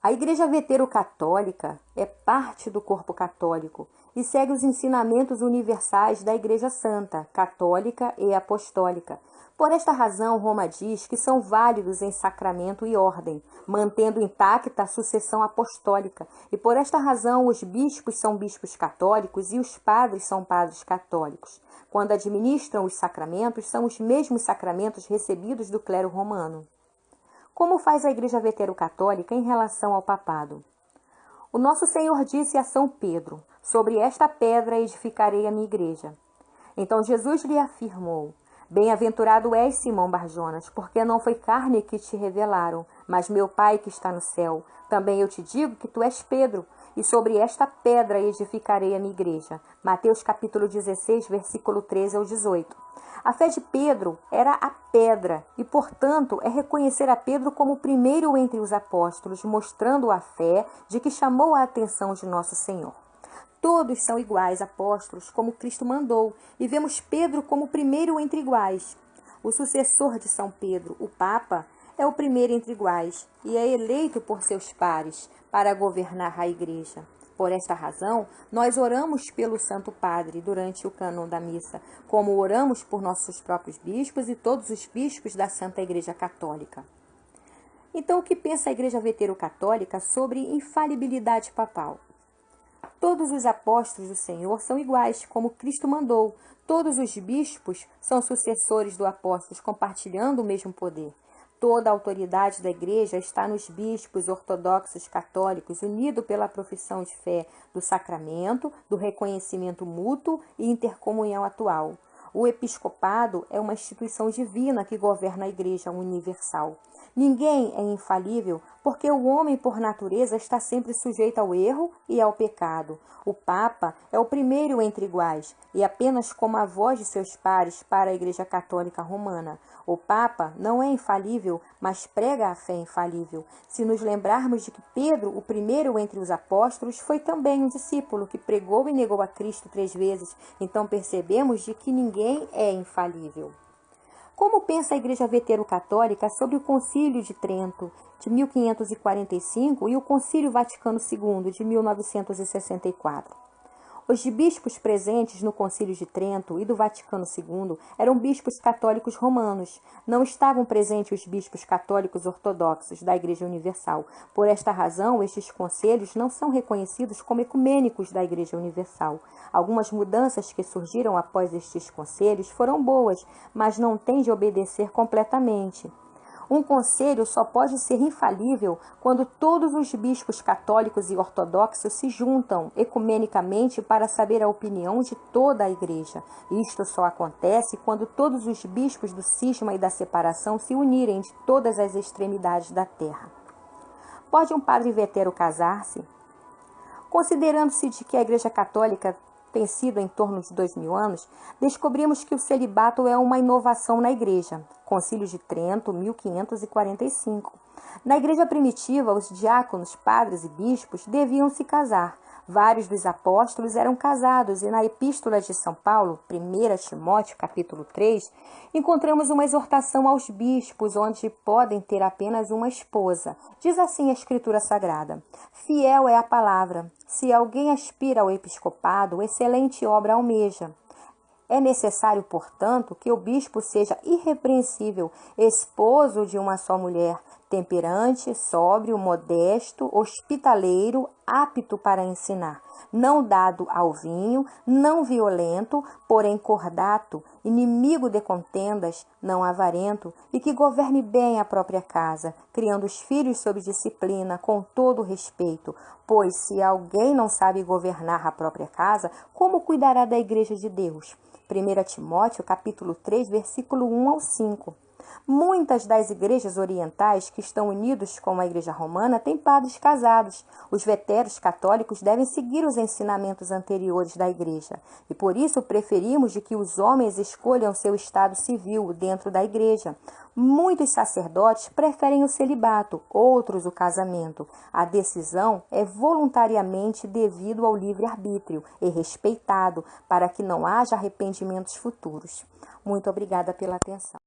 A Igreja Vetero-Católica é parte do corpo católico e segue os ensinamentos universais da Igreja Santa, Católica e Apostólica. Por esta razão, Roma diz que são válidos em sacramento e ordem, mantendo intacta a sucessão apostólica. E por esta razão, os bispos são bispos católicos e os padres são padres católicos. Quando administram os sacramentos, são os mesmos sacramentos recebidos do clero romano. Como faz a Igreja Vetero-Católica em relação ao papado? O nosso Senhor disse a São Pedro: sobre esta pedra edificarei a minha igreja. Então Jesus lhe afirmou: bem-aventurado és, Simão Barjonas, porque não foi carne que te revelaram, mas meu Pai que está no céu. Também eu te digo que tu és Pedro, e sobre esta pedra edificarei a minha igreja. Mateus capítulo 16, versículo 13 ao 18. A fé de Pedro era a pedra e, portanto, é reconhecer a Pedro como o primeiro entre os apóstolos, mostrando a fé de que chamou a atenção de nosso Senhor. Todos são iguais apóstolos, como Cristo mandou, e vemos Pedro como o primeiro entre iguais. O sucessor de São Pedro, o Papa, é o primeiro entre iguais e é eleito por seus pares para governar a Igreja. Por esta razão, nós oramos pelo Santo Padre durante o cânon da missa, como oramos por nossos próprios bispos e todos os bispos da Santa Igreja Católica. Então, o que pensa a Igreja Vetero-Católica sobre infalibilidade papal? Todos os apóstolos do Senhor são iguais, como Cristo mandou. Todos os bispos são sucessores do apóstolo, compartilhando o mesmo poder. Toda a autoridade da Igreja está nos bispos ortodoxos católicos, unidos pela profissão de fé do sacramento, do reconhecimento mútuo e intercomunhão atual. O episcopado é uma instituição divina que governa a Igreja universal. Ninguém é infalível, porque o homem, por natureza, está sempre sujeito ao erro e ao pecado. O Papa é o primeiro entre iguais, e apenas como a voz de seus pares para a Igreja Católica Romana. O Papa não é infalível, mas prega a fé infalível. Se nos lembrarmos de que Pedro, o primeiro entre os apóstolos, foi também um discípulo que pregou e negou a Cristo 3 vezes, então percebemos de que ninguém é infalível. Como pensa a Igreja Vetero-Católica sobre o Concílio de Trento, de 1545, e o Concílio Vaticano II, de 1964? Os bispos presentes no Concílio de Trento e do Vaticano II eram bispos católicos romanos. Não estavam presentes os bispos católicos ortodoxos da Igreja Universal. Por esta razão, estes conselhos não são reconhecidos como ecumênicos da Igreja Universal. Algumas mudanças que surgiram após estes conselhos foram boas, mas não têm de obedecer completamente. Um conselho só pode ser infalível quando todos os bispos católicos e ortodoxos se juntam ecumenicamente para saber a opinião de toda a Igreja. Isto só acontece quando todos os bispos do cisma e da separação se unirem de todas as extremidades da terra. Pode um padre vetero casar-se? Considerando-se de que a Igreja Católica tem sido em torno de 2000 anos, descobrimos que o celibato é uma inovação na Igreja. Concílio de Trento, 1545. Na Igreja primitiva, os diáconos, padres e bispos deviam se casar. Vários dos apóstolos eram casados e na Epístola de São Paulo, 1 Timóteo, capítulo 3, encontramos uma exortação aos bispos, onde podem ter apenas uma esposa. Diz assim a Escritura Sagrada: fiel é a palavra. Se alguém aspira ao episcopado, excelente obra almeja. É necessário, portanto, que o bispo seja irrepreensível, esposo de uma só mulher, temperante, sóbrio, modesto, hospitaleiro, apto para ensinar, não dado ao vinho, não violento, porém cordato, inimigo de contendas, não avarento, e que governe bem a própria casa, criando os filhos sob disciplina, com todo respeito. Pois se alguém não sabe governar a própria casa, como cuidará da Igreja de Deus? 1 Timóteo, capítulo 3, versículo 1 ao 5. Muitas das igrejas orientais que estão unidos com a Igreja Romana têm padres casados. Os veteros católicos devem seguir os ensinamentos anteriores da Igreja. E por isso preferimos de que os homens escolham seu estado civil dentro da Igreja. Muitos sacerdotes preferem o celibato, outros o casamento. A decisão é voluntariamente devido ao livre-arbítrio e respeitado, para que não haja arrependimentos futuros. Muito obrigada pela atenção.